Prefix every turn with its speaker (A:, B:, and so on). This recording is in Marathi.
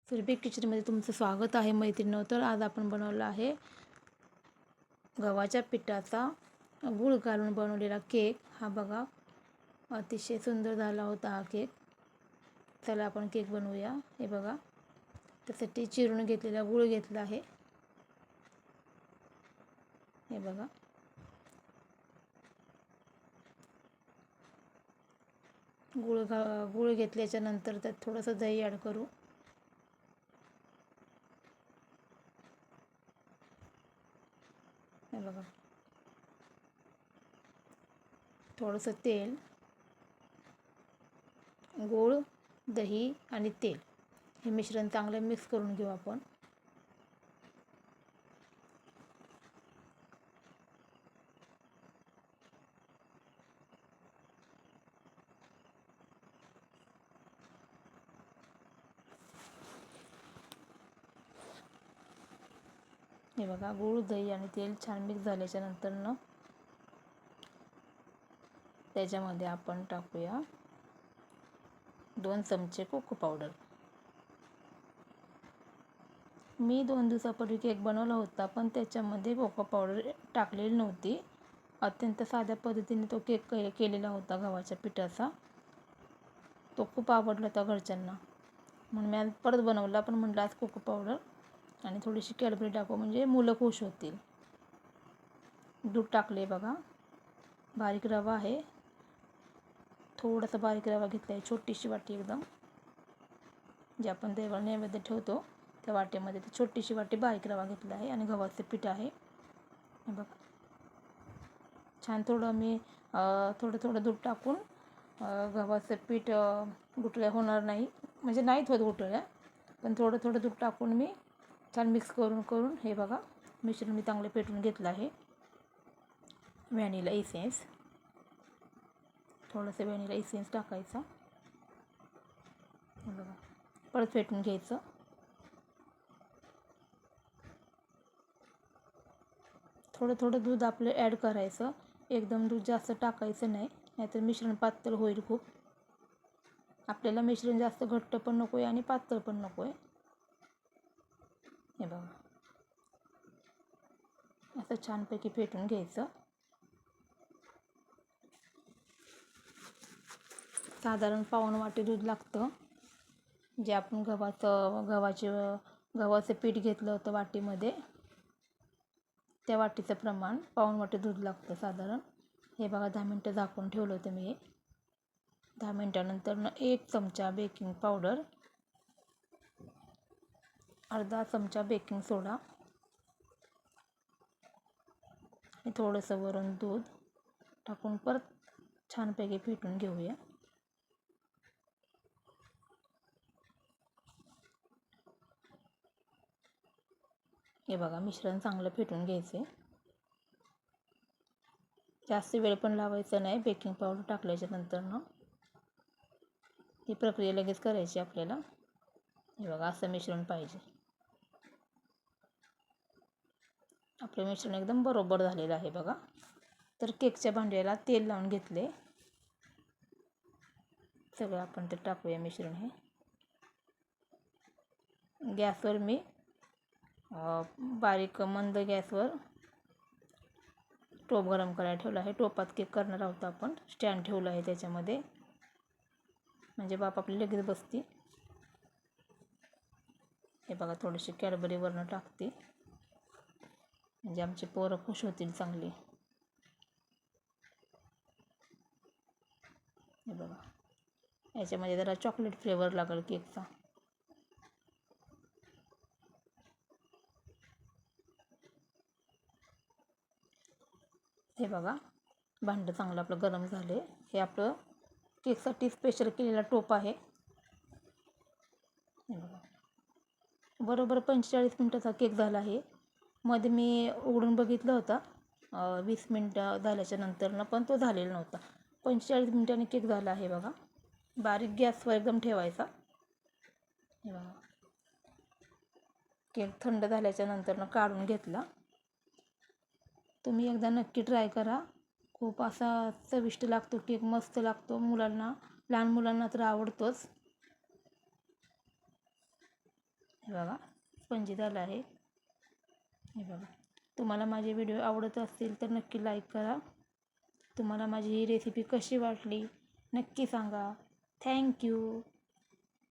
A: सुरभी किचनमध्ये तुमचं स्वागत आहे मैत्रिणींनो. तर आज आपण बनवला आहे गव्हाच्या पिठाचा गूळ घालून बनवलेला केक. हा बघा, अतिशय सुंदर झाला होता हा केक. चला आपण केक बनवूया. हे बघा, त्यासाठी चिरून घेतलेला गूळ घेतला आहे. हे बघा, गूळ घेतल्याच्या नंतर त्यात थोडंसं दही ॲड करू. हे बघा, थोडंसं तेल, गूळ, दही आणि तेल हे मिश्रण चांगलं मिक्स करून घेऊ आपण. हे बघा, गूळ, दही आणि तेल छान मिक्स झाल्याच्या नंतर त्याच्यामध्ये आपण टाकूया 2 चमचे कोको पावडर. मी 2 दिवसापूर्वी केक बनवला होता, पण त्याच्यामध्ये कोको पावडर टाकलेली नव्हती. अत्यंत साध्या पद्धतीने तो केक केलेला होता गव्हाच्या पिठाचा. तो खूप आवडला होता घरच्यांना, म्हणून मी आज परत बनवला. पण म्हटलं आज कोको पावडर आणि थोडीशी कॅडबरी टाकू, म्हणजे मुलं खुश होतील. दूध टाकले बघा, बारीक रवा आहे, थोडासा बारीक रवा घेतला आहे, छोटीशी वाटी एकदम. जे आपण देवाला नैवेद्य ठेवतो त्या वाटीमध्ये ती छोटीशी वाटी बारीक रवा घेतला आहे. आणि गव्हाचे पीठ आहे. हे बघा, छान थोडं मी थोडं दूध टाकून गव्हाचं पीठ गुठळ्या होणार नाही, म्हणजे नाहीत होत गुठळ्या, पण थोडं दूध टाकून मी छान मिक्स करून हे बघा, मिश्रण मी चांगलं फेटून घेतलं आहे. व्हॅनिला इसेन्स, थोडंसं व्हॅनिला इसेन्स टाकायचा. हे बघा, परत फेटून घ्यायचं. थोडं दूध आपलं ॲड करायचं. एकदम दूध जास्त टाकायचं नाही, नाहीतर मिश्रण पातळ होईल खूप. आपल्याला मिश्रण जास्त घट्ट पण नको आहे आणि पातळ पण नको आहे. हे बघा, असं छानपैकी फेटून घ्यायचं. साधारण पाऊण वाटी दूध लागतं. जे आपण गव्हाचं पीठ घेतलं होतं वाटीमध्ये, त्या वाटीचं प्रमाण पाऊण वाटी दूध लागतं साधारण. हे बघा, 10 मिनटं झाकून ठेवलं होतं मी. 10 मिनटानंतर 1 चमचा बेकिंग पावडर, अर्धा चमचा बेकिंग सोडा आणि थोडंसं वरून दूध टाकून परत छानपैकी फेटून घेऊया. हे बघा, मिश्रण चांगलं फेटून घ्यायचे. जास्त वेळ पण लावायचा नाही. बेकिंग पावडर टाकल्याच्या नंतर ही प्रक्रिया लगेच करायची आपल्याला. हे बघा, असं मिश्रण पाहिजे. आपलं मिश्रण एकदम बरोबर झालेलं आहे बघा. तर केकच्या भांड्याला तेल लावून घेतले. सगळं आपण ते टाकूया मिश्रण. हे गॅसवर मी बारीक मंद गॅसवर टोप गरम करायला ठेवला आहे. टोपात केक करणार आहोत आपण. स्टँड ठेवलं आहे त्याच्यामध्ये, म्हणजे बाप आपली लगेच बसती. हे बघा, थोडीशी कॅडबरी वरनं टाकते, म्हणजे आमचे पोरं खुश होतील चांगली. हे बघा, याच्यामध्ये जरा चॉकलेट फ्लेवर लागेल केकचा. हे बघा, भांडं चांगलं आपलं गरम झाले. हे आपलं केकसाठी स्पेशल केलेला टोप आहे. हे बघा, बरोबर 45 मिनटाचा केक झाला आहे. मध्ये मी उघडून बघितलं होतं 20 मिनटं झाल्याच्या नंतर, पण तो झालेला नव्हता. 45 मिनटांनी केक झाला आहे बघा. बारीक गॅसवर एकदम ठेवायचा. हे बघा, केक थंड झाल्याच्या नंतर काढून घेतला. तुम्ही एकदा नक्की ट्राय करा. खूप असा चविष्ट लागतो केक, मस्त लागतो. मुलांना, लहान मुलांना तर आवडतोच. हे बघा स्पंजी झालं आहे. हे बघा, तुम्हाला माझे व्हिडिओ आवडत असतील तर नक्की लाईक करा. तुम्हाला माझी ही रेसिपी कशी वाटली नक्की सांगा. थँक्यू.